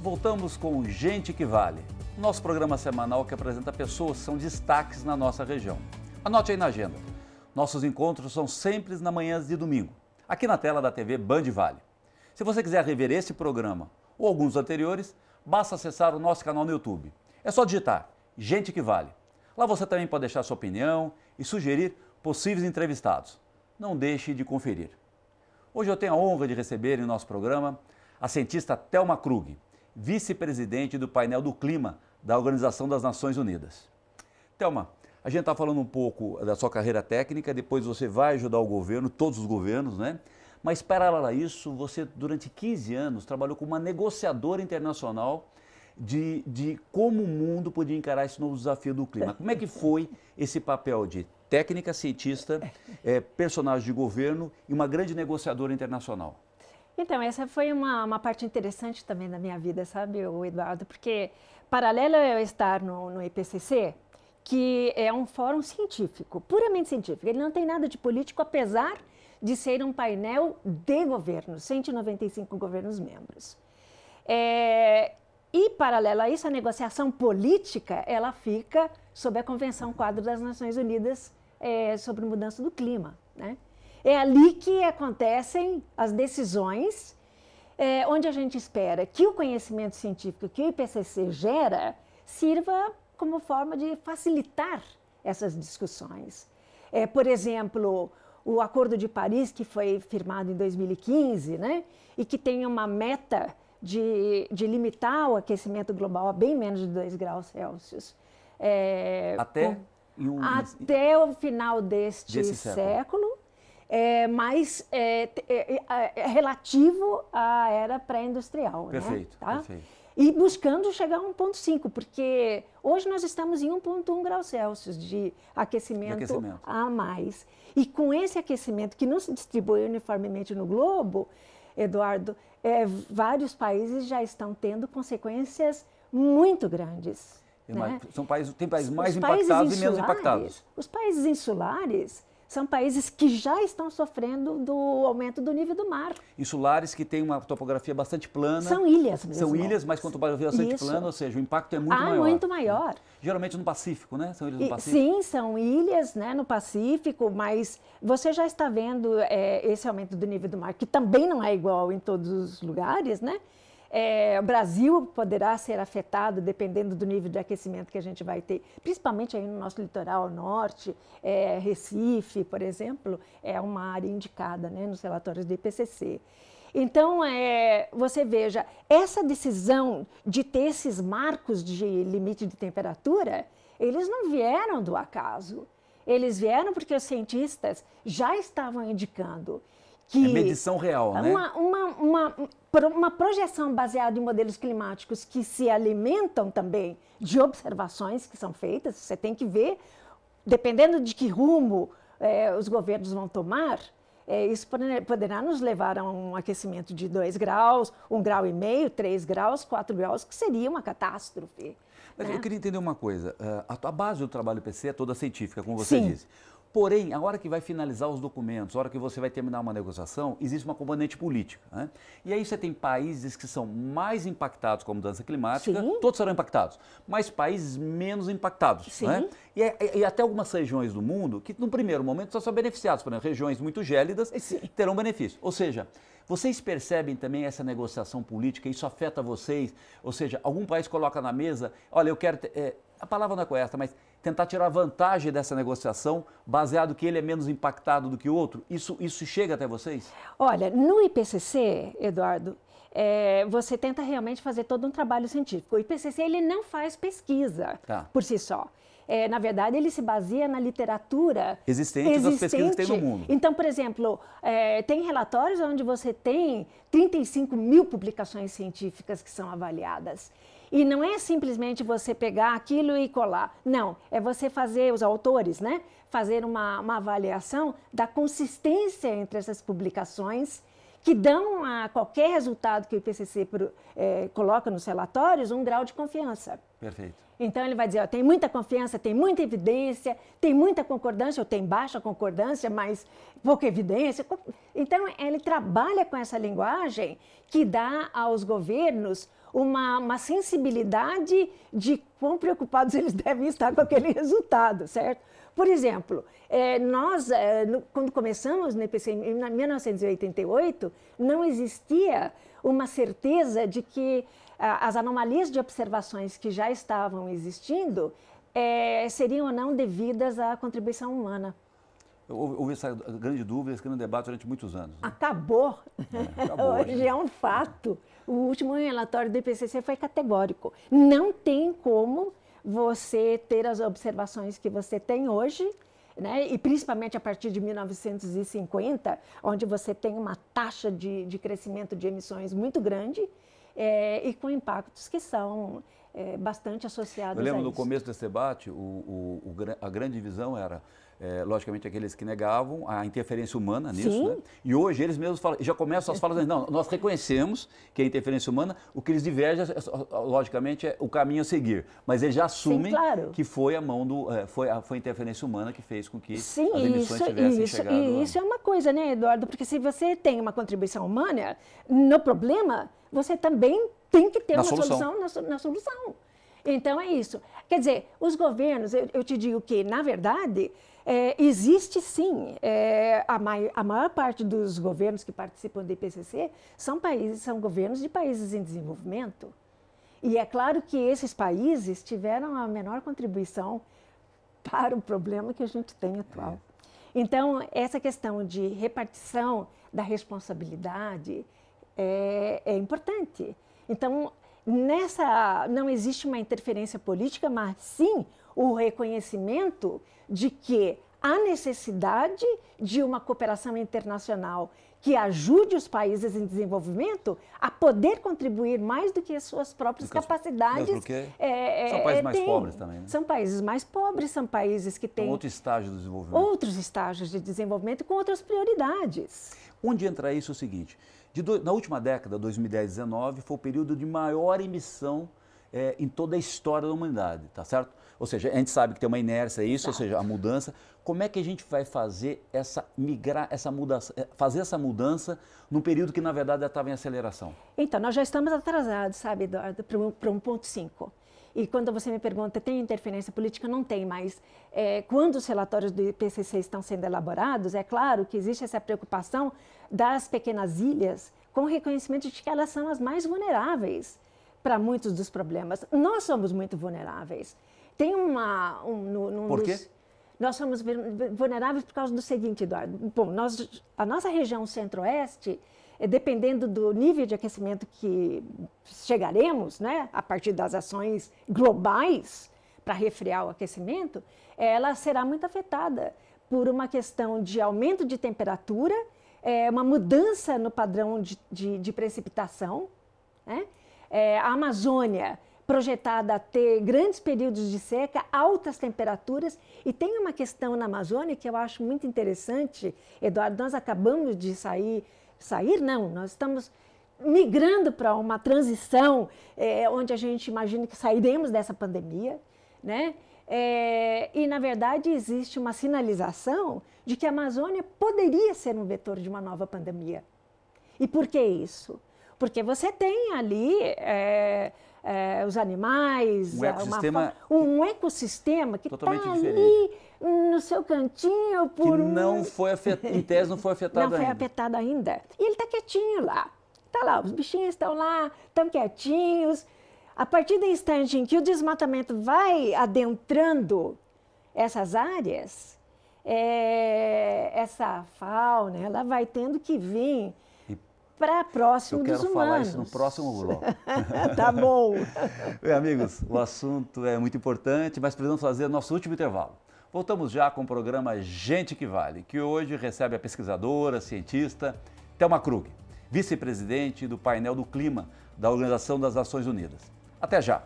Voltamos com Gente que Vale, nosso programa semanal que apresenta pessoas que são destaques na nossa região. Anote aí na agenda. Nossos encontros são sempre na manhãs de domingo, aqui na tela da TV Band Vale. Se você quiser rever esse programa ou alguns anteriores, basta acessar o nosso canal no YouTube. É só digitar Gente que Vale. Lá você também pode deixar sua opinião e sugerir possíveis entrevistados. Não deixe de conferir. Hoje eu tenho a honra de receber em nosso programa a cientista Thelma Krug, vice-presidente do painel do clima da Organização das Nações Unidas. Thelma, a gente está falando um pouco da sua carreira técnica, depois você vai ajudar o governo, todos os governos, né? Mas, paralelo a isso, você durante 15 anos trabalhou como uma negociadora internacional de como o mundo podia encarar esse novo desafio do clima. Como é que foi esse papel de técnica, cientista, personagem de governo e uma grande negociadora internacional? Então, essa foi uma parte interessante também da minha vida, sabe, Eduardo? Porque, paralelo a eu estar no IPCC, que é um fórum científico, puramente científico, ele não tem nada de político, apesar de ser um painel de governos, 195 governos membros. E, paralelo a isso, a negociação política, ela fica sob a Convenção Quadro das Nações Unidas sobre mudança do clima, né? É ali que acontecem as decisões, onde a gente espera que o conhecimento científico que o IPCC gera sirva como forma de facilitar essas discussões. Por exemplo, o Acordo de Paris, que foi firmado em 2015, né, e que tem uma meta de limitar o aquecimento global a bem menos de 2 graus Celsius. Até o final deste século. Mas é relativo à era pré-industrial. Perfeito, né? Tá? Perfeito. E buscando chegar a 1,5, porque hoje nós estamos em 1,1 graus Celsius de aquecimento a mais. E com esse aquecimento que não se distribui uniformemente no globo, Eduardo, vários países já estão tendo consequências muito grandes. Né? Tem países mais impactados e menos impactados. Os países insulares são países que já estão sofrendo do aumento do nível do mar. Insulares que têm uma topografia bastante plana. São ilhas mesmo. São ilhas, mas com topografia bastante plana, ou seja, o impacto é muito maior. Muito maior. Geralmente no Pacífico, né? São ilhas no Pacífico. Sim, são ilhas, né, no Pacífico, mas você já está vendo esse aumento do nível do mar, que também não é igual em todos os lugares, né? O Brasil poderá ser afetado dependendo do nível de aquecimento que a gente vai ter, principalmente aí no nosso litoral norte, Recife, por exemplo, é uma área indicada, né, nos relatórios do IPCC. Então, você veja, essa decisão de ter esses marcos de limite de temperatura, eles não vieram do acaso. Eles vieram porque os cientistas já estavam indicando que medição real, né? Uma projeção baseada em modelos climáticos que se alimentam também de observações que são feitas. Você tem que ver, dependendo de que rumo os governos vão tomar, isso poderá nos levar a um aquecimento de 2 graus, 1,5 grau, 3 graus, 4 graus, que seria uma catástrofe. Mas né? eu queria entender uma coisa. A base do trabalho do IPCC é toda científica, como você disse. Porém, a hora que vai finalizar os documentos, a hora que você vai terminar uma negociação, existe uma componente política. Né? E aí você tem países que são mais impactados com a mudança climática, todos serão impactados, mas países menos impactados. Né? E até algumas regiões do mundo que, no primeiro momento, são beneficiadas. Por exemplo, regiões muito gélidas terão benefício. Ou seja, vocês percebem também essa negociação política, isso afeta vocês? Ou seja, algum país coloca na mesa, olha, eu quero... a palavra não é correta, mas tentar tirar vantagem dessa negociação, baseado que ele é menos impactado do que o outro? Isso chega até vocês? Olha, no IPCC, Eduardo, você tenta realmente fazer todo um trabalho científico. O IPCC ele não faz pesquisa por si só. Na verdade, ele se baseia na literatura existente das pesquisas que tem no mundo. Então, por exemplo, tem relatórios onde você tem 35 mil publicações científicas que são avaliadas. E não é simplesmente você pegar aquilo e colar. Não, é você fazer, os autores, né, fazer uma avaliação da consistência entre essas publicações que dão a qualquer resultado que o IPCC coloca nos relatórios um grau de confiança. Perfeito. Então ele vai dizer, ó, tem muita confiança, tem muita evidência, tem muita concordância, ou tem baixa concordância, mas pouca evidência. Então ele trabalha com essa linguagem que dá aos governos uma sensibilidade de quão preocupados eles devem estar com aquele resultado, certo? Por exemplo, quando começamos no IPCC em 1988, não existia uma certeza de que as anomalias de observações que já estavam existindo seriam ou não devidas à contribuição humana. Houve essa grande dúvida, esse grande debate durante muitos anos. Né? Acabou. Hoje né? é um fato. O último relatório do IPCC foi categórico. Não tem como você ter as observações que você tem hoje, né? E principalmente a partir de 1950, onde você tem uma taxa de crescimento de emissões muito grande e com impactos que são bastante associados a isso. Eu lembro no começo desse debate, a grande visão era, logicamente, aqueles que negavam a interferência humana nisso, Sim. né? E hoje eles mesmos já começam as falas, não, nós reconhecemos que a interferência humana, o que eles divergem, logicamente, é o caminho a seguir, mas eles já assumem Sim, claro. que foi foi a interferência humana que fez com que Sim, as emissões tivessem chegado... E isso é uma coisa, né, Eduardo? Porque se você tem uma contribuição humana no problema, você também tem que ter uma solução na solução. Então, é isso. Quer dizer, os governos, eu te digo que, na verdade, existe sim, a maior parte dos governos que participam do IPCC são governos de países em desenvolvimento. E é claro que esses países tiveram a menor contribuição para o problema que a gente tem atual. Então, essa questão de repartição da responsabilidade é importante. Então, não existe uma interferência política, mas sim o reconhecimento de que há necessidade de uma cooperação internacional que ajude os países em desenvolvimento a poder contribuir mais do que as suas próprias capacidades. Porque são países mais pobres também, né? São países mais pobres, são países que têm outro estágio do desenvolvimento. Outros estágios de desenvolvimento com outras prioridades. Onde entra isso é o seguinte, na última década, 2010-19, foi o período de maior emissão em toda a história da humanidade, tá certo? Ou seja, a gente sabe que tem uma inércia isso, ou seja, a mudança. Como é que a gente vai fazer fazer essa mudança num período que, na verdade, já estava em aceleração? Então, nós já estamos atrasados, sabe, Eduardo, para 1,5. E quando você me pergunta, tem interferência política? Não tem, mas quando os relatórios do IPCC estão sendo elaborados, é claro que existe essa preocupação das pequenas ilhas com o reconhecimento de que elas são as mais vulneráveis para muitos dos problemas. Nós somos muito vulneráveis. Tem Por quê? Nós somos vulneráveis por causa do seguinte, Eduardo. Bom, a nossa região centro-oeste, dependendo do nível de aquecimento que chegaremos, né, a partir das ações globais para refriar o aquecimento, ela será muito afetada por uma questão de aumento de temperatura, uma mudança no padrão de precipitação, né? A Amazônia projetada a ter grandes períodos de seca, altas temperaturas, e tem uma questão na Amazônia que eu acho muito interessante, Eduardo, nós acabamos de nós estamos migrando para uma transição onde a gente imagina que sairemos dessa pandemia, né? E, na verdade, existe uma sinalização de que a Amazônia poderia ser um vetor de uma nova pandemia. E por que isso? Porque você tem ali os animais, um ecossistema que está ali no seu cantinho que não foi em tese não foi afetado ainda. Não foi afetado ainda. E ele está quietinho lá. Está lá, os bichinhos estão lá, estão quietinhos. A partir do instante em que o desmatamento vai adentrando essas áreas, essa fauna, ela vai tendo que vir para próximo dos humanos. Eu quero falar isso no próximo bloco. Tá bom. Bem, amigos, o assunto é muito importante, mas precisamos fazer nosso último intervalo. Voltamos já com o programa Gente que Vale, que hoje recebe a pesquisadora, cientista, Thelma Krug, vice-presidente do painel do clima da Organização das Nações Unidas. Até já!